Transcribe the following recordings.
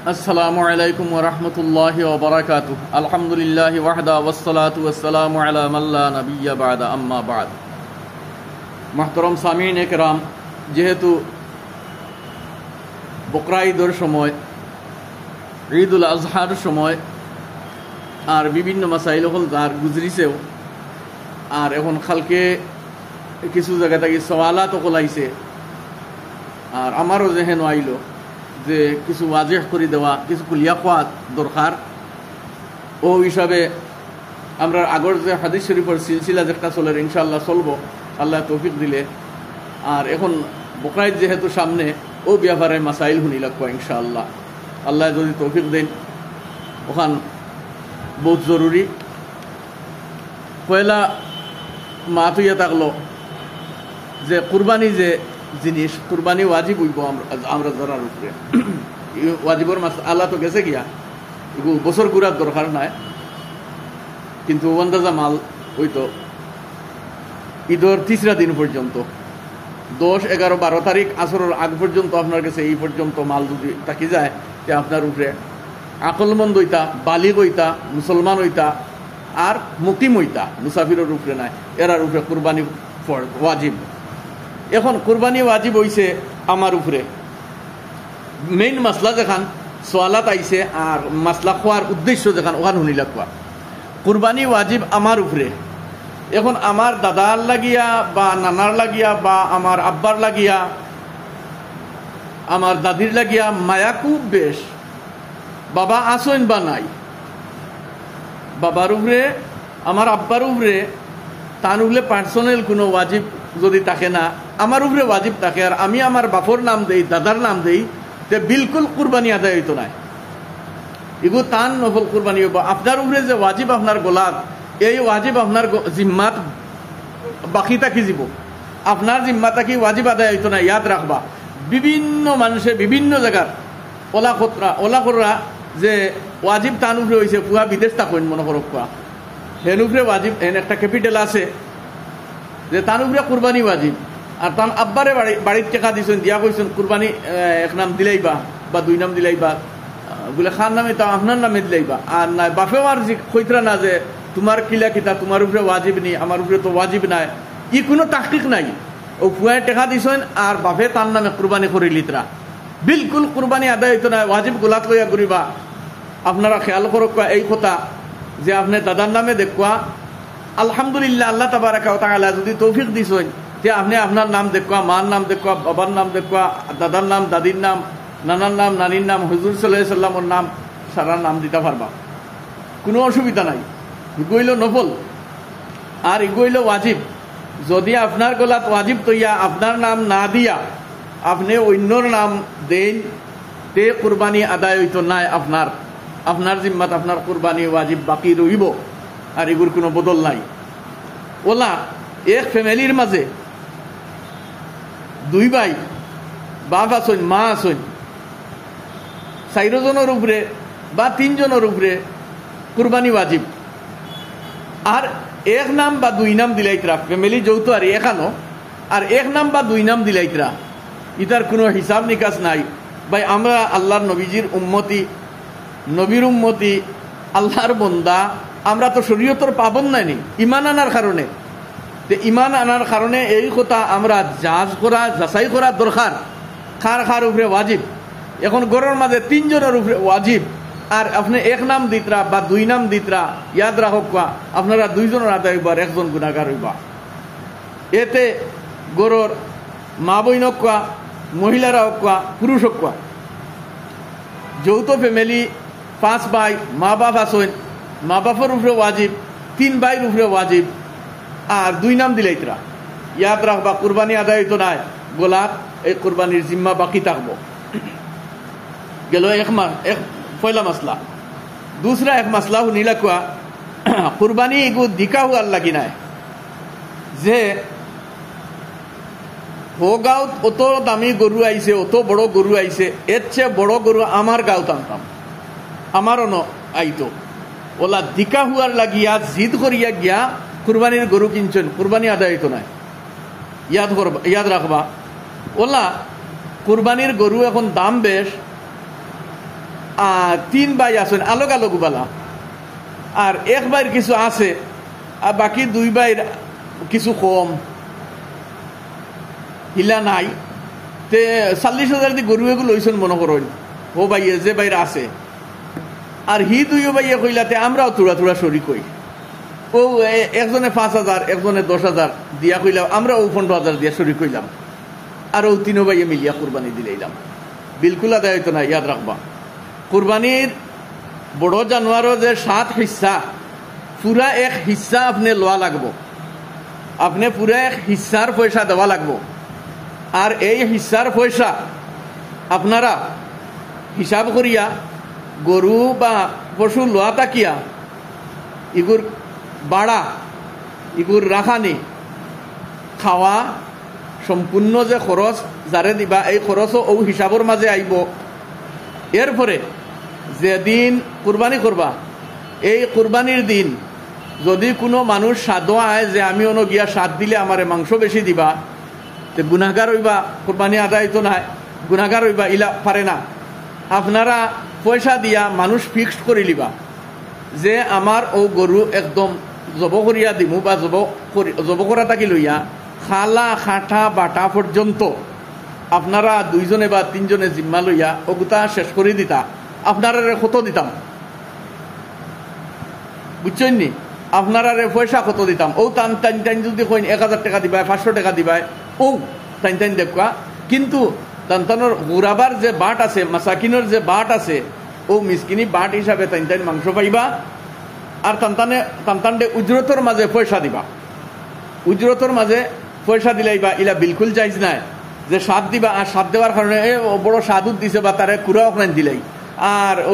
আসসালামু আলাইকুম ওয়া রাহমাতুল্লাহি ওয়া বারাকাতুহু। আলহামদুলিল্লাহি ওয়াহদা ওয়াসসালাতু ওয়াসসালামু আলা মান লা নাবিয়্যা বা'দা, আম্মা বা'দ। মুহতারাম সামিঈন কিরাম, যেহেতু বকরা ঈদের সময়, ঈদুল আজহার সময়, আর বিভিন্ন মাসাইল হল আর গুজরিছেও, আর এখন খালকে কিছু জায়গা থেকে সওয়ালাত ওলাইছে, আর আমারও যেহেন আইলো যে কিছু ওয়াজেহ করে দেওয়া, কিছু কুলিয়া খোয়া দরকার। ও হিসাবে আমরা আগর যে হাদিস শরীফের সিলসিলা যেটা চলে ইনশাআল্লাহ চলবো আল্লাহ তৌফিক দিলে। আর এখন বকরাইদ যেহেতু সামনে, ও ব্যাপারে মাসাইল শুনি লাগবো ইনশাআল্লাহ, আল্লাহ যদি তৌফিক দেন। ওখান বহুত জরুরি। পয়লা মাত হইয়া থাকলো যে কুরবানি যে জিনিস, কুরবানি ওয়াজিব হইব আমরা ধরার উপরে। ওয়াজিবর মাস আল্লাহ তো গেছে গিয়া, এগুলো বছর ঘুরার দরকার নাই, কিন্তু আন্দাজা মাল হইতো ঈদের 3রা দিন পর্যন্ত, 10, 11, 12 তারিখ আসরের আগ পর্যন্ত আপনার কাছে এই পর্যন্ত মাল যদি থাকি যায়, যে আপনার উপরে আকলমন্দ হইতা, বালিগ হইতা, মুসলমান হইতা, আর মুকিম হইতা, মুসাফিরের উপরে নাই, এরার উপরে কুরবানি ওয়াজিব। এখন কুরবানি ওয়াজিব হইছে আমার উপরে। মেইন মাসলা যেখান সোয়ালাত আইছে আর মাসলা খোয়ার উদ্দেশ্য যেখান ওখান শুনি লাগবা। কুরবানি ওয়াজিব আমার উপরে। এখন আমার দাদার লাগিয়া বা নানার লাগিয়া বা আমার আব্বার লাগিয়া, আমার দাদির লাগিয়া মায়া খুব বেশ, বাবা আসেন বা নাই, বাবার উপরে আমার আব্বার উপরে তার উপরে পার্সোনাল কোনো ওয়াজিব যদি থাকে না, আমার উপরে ওয়াজিব থাকে, আর আমি আমার বাপর নাম দেই, দাদার নাম দেই, তে বিলকুল কুরবানি আদায় হইতো না। এগুলো তান নফল কুরবানি হইব। আপনার উপরে যে ওয়াজিব আপনার গোলাত, এই ওয়াজিব আপনার জিম্মাত বাকি থাকি যাব, আপনার জিম্মা থাকি ওয়াজিব আদায় হইতো না। ইয়াদ রাখবা, বিভিন্ন মানুষে বিভিন্ন জায়গার ওলা কররা যে ওয়াজিব তান উপরে হয়েছে, পুয়া বিদেশ থাকেন মনে করো, পুয়া হেন উপরে ওয়াজিব, হেন একটা ক্যাপিটাল আছে যে তার উপরে কুরবানি ওয়াজিব, আর তার আব্বারে বাড়ির টেকা দিয়েছেন, দিয়া কইছেন কুরবানি 1 নাম দিলাইবা বা 2 নাম দিলাইবা, বলে খান নামে তা আপনার নামে দিলাইবা। আর নাই বাপেও আর কইতরা না যে তোমার কিলা কিতা, তোমার উপরে ওয়াজিব নেই, আমার উপরে তো ওয়াজিব নাই, ই কোনো তাহকিক নাই। ও ফুয়ায় টেকা দিয়েছেন আর বাপে তার নামে কুরবানি করে লিতরা, বিলকুল কুরবানি আদায় হইতো না। ওয়াজিব গোলাত লইয়া করিবা। আপনারা খেয়াল করক এই কথা যে আপনি দাদার নামে দেখবা, আলহামদুলিল্লাহ, আল্লাহ তাবারাকা ওয়া তাআলা যদি তৌফিক দিছেন যে আপনি আপনার নাম দেখবা, মার নাম দেখবা, বাবার নাম দেখবা, দাদার নাম, দাদির নাম, নানার নাম, নানির নাম, হুজুর সাল্লাল্লাহু আলাইহি সাল্লামের নাম, সারা নাম দিতে পারবা, কোনো অসুবিধা নাই। এগুইল নফল আর এগুইল ওয়াজিব। যদি আপনার গলাত ওয়াজিব তৈয়া আপনার নাম না দিয়া আপনি অন্যর নাম দেন, তে কুরবানি আদায় হইতো নাই। আপনার জিম্মাত আপনার কুরবানি ওয়াজিব বাকি রইব, আর এগুর কোনো বদল নাই। ওলা এক ফ্যামিলির মাঝে 2 ভাই, বাপ আসেন, মা আসেন, 4 জনের উপরে বা 3 জনের উপরে কুরবানি ওয়াজিব, আর 1 নাম বা 2 নাম দিলাইতরা, ফ্যামিলি যৌথ আর এখানো, আর 1 নাম বা 2 নাম দিলাইতরা, ইতার কোনো হিসাব নিকাশ নাই। ভাই আমরা আল্লাহর নবীজির উম্মতি, নবীর উম্মতি, আল্লাহর বন্দা, আমরা তো শরীয়তের পাবন নাইনি ইমান আনার কারণে। ইমান আনার কারণে এই কথা আমরা যাচাই করা দরকার, কার উপরে ওয়াজিব। এখন গরের মাঝে 3 জনের উপরে ওয়াজিব, আর আপনি 1 নাম দিতরা বা 2 নাম দিতরা, ইয়াদ রাখক আপনারা 2 জনের আদায় হইবার, 1 জন গুনাহগার হইবা। এতে গরর মা বইন হোক, মহিলারা হোক, পুরুষ হোক, যৌথ ফ্যামিলি 5 ভাই, মা বাপ আসেন, মা বাপের উপরে ওয়াজিব, 3 ভাইয়ের উপরে ওয়াজিব, আর 2 নাম দিলাইতরা। ইয়াদ রাখবা, কুরবানি আদায় হইতো নাই, গোলাপ এই কুরবানির জিম্মা বাকি থাকবো। গেল এক পয়লা মাসলা। दूसरा एक मसला শুনিলা কোয়া, কুরবানি এগু দিকা হুয়ার লাগি নাই যে ও গাঁত অত দামি গরু আইছে, অত বড় গরু আইছে, এর চেয়ে বড় গরু আমার গাঁত আনতাম, আমারও আইতো। ওলা দিকা হুয়ার লাগিয়া জিদ করিয়া গিয়া কুরবানির গরু কিনছেন, কুরবানি আদায় হইতো নাই। ইয়াদ রাখবা, ওলা কুরবানির গরু এখন দাম বেশ, তিন ভাই আছেন আলোক আলোক বালা, আর এক ভাইয়ের কিছু আছে আর বাকি দুই ভাইয়ের কিছু কম হিলা নাই। তে 40,000 দিয়ে গরু এগুলো লইছেন মনে করেন ও ভাইয়ে যে বাইরে আছে, আর হি দুইও ভাইয়ে কইলাতে আমরাও থোড়া থোড়া শরিক হই। ও একজনে 5,000 একজনে 10,000 দিয়া কইলাম, আমরা ও 15,000 দিয়া শরিক হইলাম, আর ও তিনও ভাইয়ে মিলিয়া কুরবানি দিলাইলাম। বিলকুল আদায় হইতো না, ইয়াদ রাখবা। কুরবানির বড় জানোয়ারও যে 7 হিস্সা, পুরা এক হিস্সা আপনি লওয়া লাগবো, আপনি পুরা এক হিস্সার পয়সা দেওয়া লাগবো। আর এই হিস্সার পয়সা আপনারা হিসাব করিয়া গরু বা পশু লোয়া তাকিয়া ইগুর বাড়া, ইগুর রাখানি, খাওয়া সম্পূর্ণ যে খরচ যারে দিবা এই খরচও ও হিসাবের মাঝে আইব। এরপরে যেদিন কুরবানি করবা এই কুরবানির দিন যদি কোনো মানুষ সাদো আয় যে আমি অন্য গিয়া সাদ দিলে আমারে মাংস বেশি দিবা, তো গুনাহগার হইবা, কুরবানি আদায় তো নাই, গুনাহগার হইবা, ইলা পারে না। আপনারা পয়সা দিয়া মানুষ ফিক্সড করে লিবা যে আমার ও গরু একদম জব করিয়া দিমু বা জব করা থাকি লইয়া খালা খাটা বাটা পর্যন্ত আপনারা 2 জনে বা 3 জনে জিম্মা লইয়া ওগুতা শেষ করে দিতা, আপনারা কত দিতাম বুঝছেন নি? আপনারা পয়সা কত দিতাম? ও টান টান টান যদি কইন 1,000 টাকা দিবাই, 500 টাকা দিবাই, ও টাইন টাইন দেখবা। কিন্তু তান্তানোর গুরাবার যে বাট আছে, মাসাকিনের যে বাট আছে, ও মিসকিনি বাট হিসাবে টাইন টাইন মাংস পাইবা। আর তান্তানডে উজরতর মাঝে পয়সা দিবা, উজরতর মাঝে পয়সা দিলাইবা। ইলা বিলকুল জায়জ নাই যে সাদ দিবা আর সাদ দেওয়ার কারণে বড় সাদুত দিছে বা তারে কুড়া ওখানে দিলাই আর ও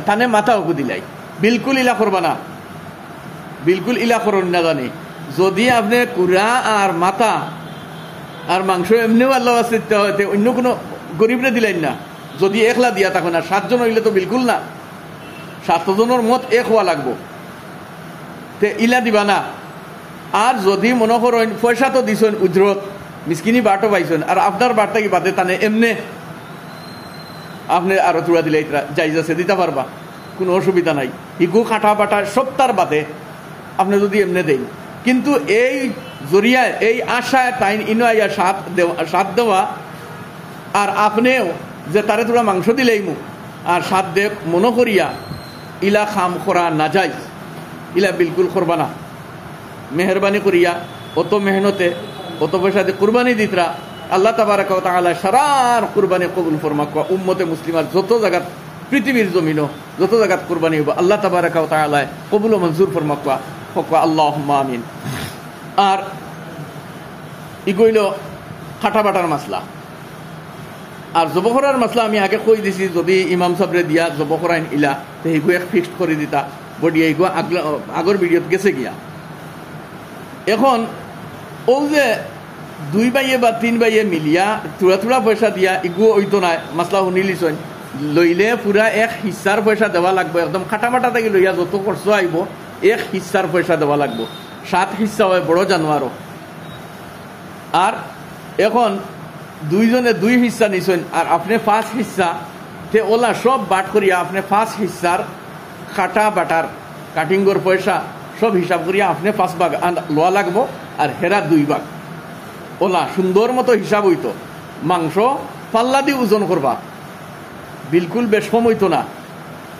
তানে মাথা ওকু দিলাই, বিলকুল ইলা করবা না, বিলকুল ইলা করুন না। জানি যদি আপনি কুড়া আর মাথা আর মাংস এমনিও আল্লাহ আসতে হইতে অন্য কোনো গরিবরে দিলেন না, যদি একলা দিয়া তখন আর 7 জন হইলে তো বিলকুল না, 7 জনের মত এক হওয়া লাগবো, তে ইলা দিবা না। আর যদি মনে করেন পয়সা তো দিছেন উজরত, মিসকিনি বাটও পাইছেন, আর আপনার বার্তা কি বাদে তানে এমনে আপনি আরো তুড়া দিলে জায়জ আছে, দিতে পারবা, কোনো অসুবিধা নাই। ইগু কাটা বাটা সব তার বাদে আপনি যদি এমনি দেন। কিন্তু এই জরিয়ায় এই আশায় তাই ইনো আইয়া সাত দেওয়া আর আপনিও যে তারে তোরা মাংস দিলেই মু আর সাত দে মনে করিয়া ইলা খাম করা না যায়, ইলা বিলকুল করবা না। মেহরবানি করিয়া অত মেহনতে অত পয়সা দিয়ে কুরবানি দিতরা আল্লাহ তাবারাকা ওয়া তাআলা সারার কুরবানি কবুল ফরমাক। উম্মতে মুসলিমার যত জায়গাত পৃথিবীর জমিনও যত জায়গাত কুরবানি হইব আল্লাহ তাবারাকা ওয়া তাআলা কবুল ও মঞ্জুর ফরমাক, আল্লাহুম্মা আমিন। আর ইগইল কাটাবাটার মাসলা আর জবকরার মাসলা আমি আগে কই দিছি, যদি ইমাম সাবরে দিয়া জবকরাইন ইলা তো এইগু এক ফিক্সড করে দিতা বডি, এইগু আগর ভিডিওত গেছে গিয়া। এখন ও যে 2 ভাইয়ে বা 3 ভাইয়ে মিলিয়া তুড়া তুড়া পয়সা দিয়া ইগু হইতো না, মাসলা শুনিলিছন, লইলে পুরা এক হিস্সার পয়সা দেওয়া লাগবো, একদম কাটাবাটা থেকে লইয়া যত খরচ আইব এক হিস্সার পয়সা দেওয়া লাগবো। 7 হিস্সা হয় বড় জানোয়ারও। আর এখন 2 জনে 2 হিস্সা নিছেন আর আপনি 5 হিস্সা, তে ওলা সব বাট করিয়া আপনি 5 হিস্সার কাটা বাটার কাটিংগর পয়সা সব হিসাব করিয়া আপনি 5 ভাগ লওয়া লাগবো, আর হেরা 2 ভাগ। ওলা সুন্দর মতো হিসাব হইতো। মাংস পাল্লা দিয়ে ওজন করবা, বিলকুল বেশম হইতো না।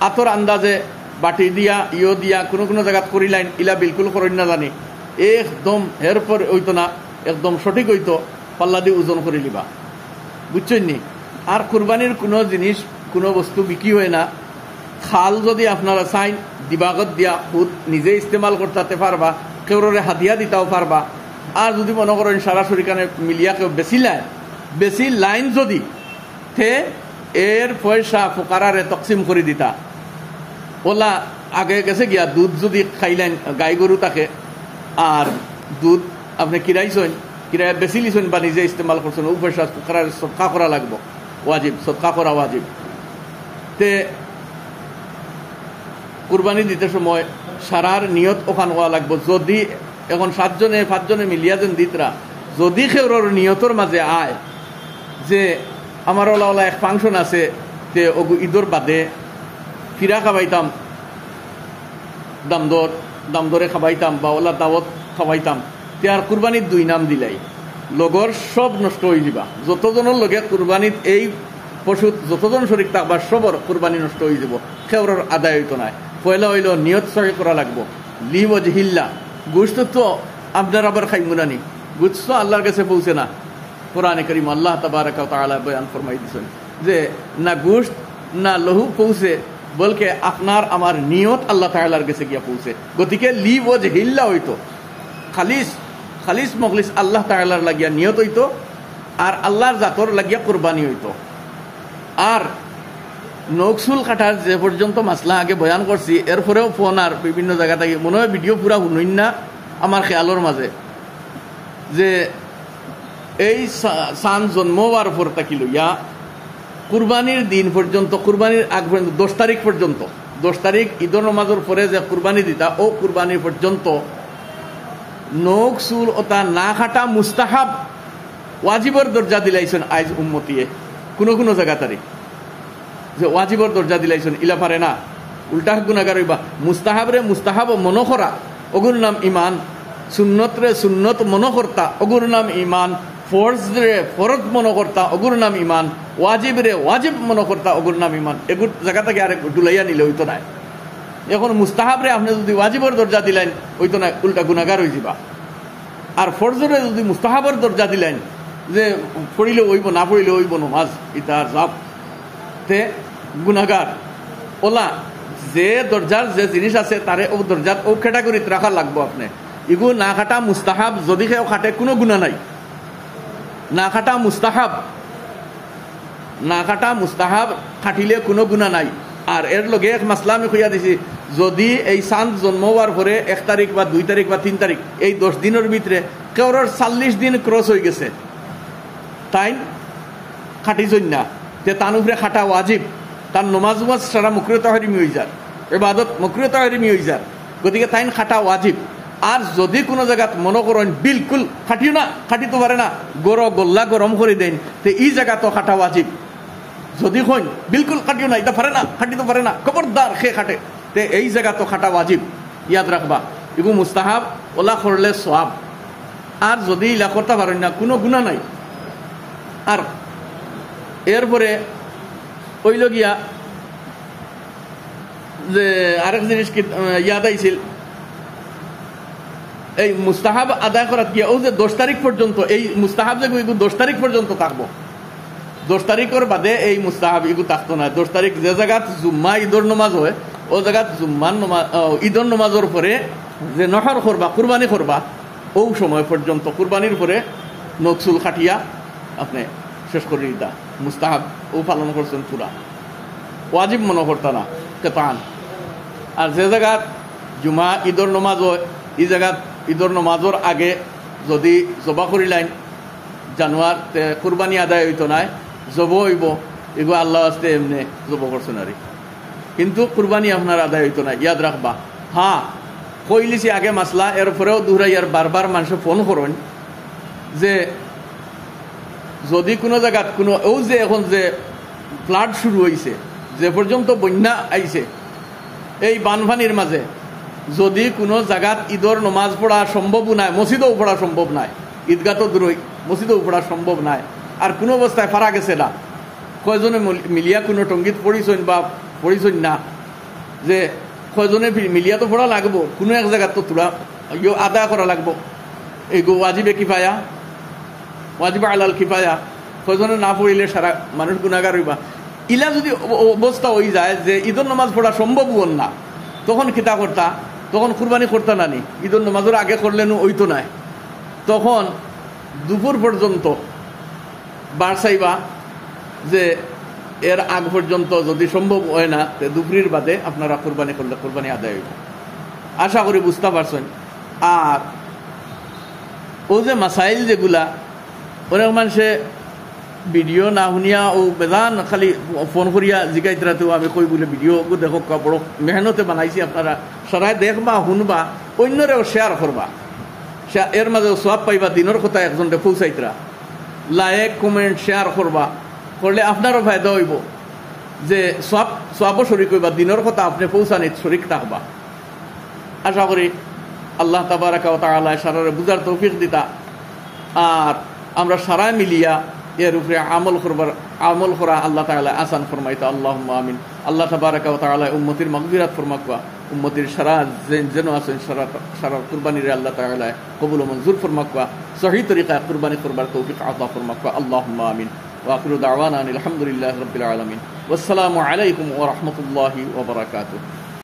আতর আন্দাজে বাটি দিয়া দিয়া কোনো জায়গাত করিলাইন ইলা বিলকুল করেন না জানি, একদম এরপর হইতো না, একদম সঠিক হইতো, পাল্লা দিয়ে ওজন করে লিবা, বুঝছেন নি? আর কুরবানির কোনো জিনিস কোনো বস্তু বিক্রি হয় না। খাল যদি আপনারা চাইন দিবাগত দিয়া খুদ নিজে ইস্তেমাল করতে পারবা, কেউরে হাতিয়া দিতেও পারবা। আর যদি মনে করেন সরাসরি কানে মিলিয়া কেউ বেশি লাইন যদি থে এর পয়সা ফোকারারে তকসিম করে দিতা। ওলা আগে গেছে গিয়া দুধ যদি খাইলেন গাই গরু তাকে, আর দুধ আপনি কিরাইছেন, কিরায় বেশি লিছেন বা নিজে ইস্তেমাল করছেন, ও পয়সা ফোকারারে সদকা করা লাগবো, ওয়াজিব, সদকা করা ওয়াজিব। তে কুরবানি দিতে সময় সারার নিয়ত ওখান হওয়া লাগবো। যদি এখন 7 জনে 5 জনে মিলিয়া যেন দিতরা, যদি কেউর নিয়তর মাঝে আয় যে আমার ওলা এক ফাংশন আছে তে ওগু ঈদর বাদে ফিরা খাবাইতাম, দামদরে খাবাইতাম বা ওলা দাওয়াত খাবাইতাম, তে আর কুরবানির 2 নাম দিলাই লগর সব নষ্ট হয়ে যাবা। যতজনের লগে কুরবানিত এই পশু যতজন শরীক থাকবা সবর কুরবানি নষ্ট হয়ে যাব, খেওরের আদায় হইতো না। পয়লা হইল নিয়ত সহি করা লাগবো, লি ওয়াজহিল্লাহ। গোশত তো আপনার আবার খাইমুনানি, গোশত তো আল্লাহর কাছে পৌঁছে না। কোরআনে কারীম আল্লাহ তাবারাকা ওয়া তাআলা বয়ান ফরমাই দিয়েছেন যে না গোশত না লহু পৌঁছে, বলকে আপনার আমার নিয়ত আল্লাহ তাআলার কাছে গিয়া পৌঁছে। গতিকে লি ওয়াজহিল্লাহ হইতো, খালিস মখলিস আল্লাহ তাআলার লাগিয়া নিয়ত হইতো, আর আল্লাহর জাতর লাগিয়া কুরবানি হইতো। আর নকসুল কাটার যে পর্যন্ত মাসলা আগে বয়ান করছি, এরপরেও ফোন আর বিভিন্ন জায়গা থেকে মনে হয় ভিডিও পুরা শুনুন না আমার খেয়ালের মাঝে, যে এই সান জন্ম হওয়ার পর থাকি লইয়া কুরবানির দিন পর্যন্ত, কুরবানির আগ পর্যন্ত 10 তারিখ পর্যন্ত, 10 তারিখ ঈদর নমাজের পরে যে কুরবানি দিতা ও কুরবানি পর্যন্ত নকসুল ওটা না খাটা মুস্তাহাব ওয়াজিবর দরজা দিলাইছেন আইজ উম্মতিয়ে। কোনো জায়গা তারিখ যে ওয়াজিবর দরজা দিলাইছেন ইলা পারে না, উল্টা গুনাগার হইবা। মুস্তাহাব মনোকরা অগুর নাম ইমান, সুন্নত রে সুন্নত মনোকর্তা অগুর নাম ইমান, ফরজ রে ফরজ মনোকর্তা অগুর নাম ইমান, ওয়াজিব রে ওয়াজিব মনোকর্তা অগুর নাম ইমান। এগুর জায়গা থেকে আরেক ডুলাইয়া নিলে হইতো না। এখন মুস্তাহাব রে আপনি যদি ওয়াজিবর দরজা দিলেন হইতো না, উল্টা গুনাগার হয়ে যাবা। আর ফরজরে যদি মুস্তাহাবর দরজা দিলেন যে পড়িলে হইব না পড়িলে হইব নমাজ, ইতার জাপ তে গুনাগার। ওলা যে দরজার যে জিনিস আছে তারে ও দরজাত ও ক্যাটাগরিত রাখা লাগবো। আপনি ইগু না খাটা মুস্তাহাব যদি কেউ খাটে কোনো গুণা নাই। না খাটা মুস্তাহাব খাটিলে কোনো গুণা নাই। আর এর লগে এক মাসলা আমি কইয়া দিছি, যদি এই চাঁদ জন্ম হওয়ার পরে 1 তারিখ বা 2 তারিখ বা 3 তারিখ এই 10 দিনের ভিতরে কেউর 40 দিন ক্রস হয়ে গেছে, তাই খাটি জন্য যে তার উপরে খাটা ওয়াজিব, তার নমাজ সারা মুকরিহ তাহরিমি হয়ে যার, ইবাদত মুকরিহ তাহরিমি হয়ে যার। গতিকে তাই খাটা ওয়াজিব। আর যদি কোনো জায়গাত মনে করেন বিলকুল খাটিও না, খাটিতে পারে না, গোল্লা গরম করে দেন, তো এই জায়গা তো খাটা ওয়াজিব। যদি হইন বিলকুল খাটিও না, এটা পারে না, খাটিতে পারে না, খবরদার সে খাটে, তে এই জায়গা তো খাটা ওয়াজিব। ইয়াদ রাখবা এগু মুস্তাহাব, ওলা করলে সওয়াব। আর যদি ইলা করতে পারেন না কোনো গুণা নাই। আর এরপরে ওইল গিয়া যে আরেক জিনিস কি ইয়াদ আইছিল, এই মুস্তাহাব আদায় করাত গিয়া ও যে 10 তারিখ পর্যন্ত এই মুস্তাহাব যে 10 তারিখ পর্যন্ত থাকবো, 10 তারিখের বাদে এই মুস্তাহাব ইগু থাকতো না। 10 তারিখ যে জায়গাত জুম্মা ঈদর নমাজ হয় ও জায়গাত জুম্মান নমাজ ঈদর নমাজের পরে যে নহর করবা, কুরবানি করবা, ও সময় পর্যন্ত কুরবানির পরে নকসুল খাটিয়া আপনি শেষ করে দিতা। মুস্তাহাব ও পালন করছেন পুরা, ওয়াজিব মনে করতা না কেতান। আর যে জায়গাত জুমা ঈদর নমাজ হয় এই জায়গাত ঈদর নমাজের আগে যদি জবা করিলাইন জানুয়ার কুরবানি আদায় হইতো নাই, জব হইব এগুলো আল্লাহ আসতে এমনি জব করছেন আর, কিন্তু কুরবানি আপনার আদায় হইতো না। ইয়াদ রাখবা। হ্যাঁ কইলিছি আগে মাসলা, এরপরেও দুহরাই আর বারবার মানুষ ফোন করেন যে যদি কোনো জায়গাত কোনো ও যে এখন যে ফ্লাড শুরু হয়েছে, যে পর্যন্ত বন্যা আইছে এই বানভানির মাঝে, যদি কোনো জায়গাত ঈদর নমাজ পড়া সম্ভব নাই, মসজিদেও পড়া সম্ভব নাই, ঈদগাহ তো দূরই, মসজিদেও পড়া সম্ভব নাই, আর কোনো অবস্থায় পারা গেছে না, কয়জনে মিলিয়া কোনো টঙ্গিত পড়িছেন বা পড়িছেন না, যে কয়জনে মিলিয়া তো পড়া লাগবো, কোনো এক জায়গাত তো তোরা আদায় করা লাগবো। এইগো ওয়াজিবে কিফায়া, ওয়াজিব আলাল কিফায়া, কয়জনে না পড়িলে সারা মানুষ গুনাহগার হইবা। ইলা যদি অবস্থা হয়ে যায় যে ঈদর নামাজ পড়া সম্ভব হন না, তখন কিতা করতা, তখন কুরবানি করতা না নি, ঈদর নামাজের আগে করলেন ওইতো নাই, তখন দুপুর পর্যন্ত বাড়ছাইবা যে এর আগ পর্যন্ত যদি সম্ভব হয় না দুপুরের বাদে আপনারা কুরবানি করলে কুরবানি আদায় হইব। আশা করি বুঝতে পারছেন। আর ও যে মাসাইল যেগুলা অনেক মানুষে ভিডিও না শুনিয়া ও বেজান খালি ফোন করিয়া জিগাইতরাতেও আমি কই বলে ভিডিও দেখো বড় মেহনতে বানাইছি, আপনারা সরাই দেখবা শুনবা, অন্যরেও শেয়ার করবা, এর মাঝেও সব পাইবা, দিনের কথা একজনকে পৌঁছাইতরা, লাইক কমেন্ট শেয়ার করবা, করলে আপনারও ফায়দা হইব। যে সব শরিক হইবা, দিনের কথা আপনি পৌঁছানিত শরিক থাকবা। আশা করি আল্লাহ তাবারাকা ওয়া তাআলা সারারে বুঝার তৌফিক দিতা, আর আমরা সারা মিলিয়া এর উপরে আমল করা আল্লাহ তাআলা আসান ফরমাইতা। আল্লাহুম্মা আমিন। আল্লাহ তাবারাকা ওয়া তাআলা উম্মতির মাগফিরাত ফরমাকবা, উম্মতির সারা যেন আছেন সারা কুরবানির আল্লাহ তাআলা কবুল ও মঞ্জুর ফরমাকবা, সহিহ তরিকা কুরবানি করবার তৌফিক আতা ফরমাকবা। আল্লাহুম্মা আমিন। ওয়া আখিরু দাওয়ানা আলহামদুলিল্লাহি রাব্বিল আলামিন। ওয়াসসালামু আলাইকুম ওয়া রাহমাতুল্লাহি ওয়া বারাকাতুহু।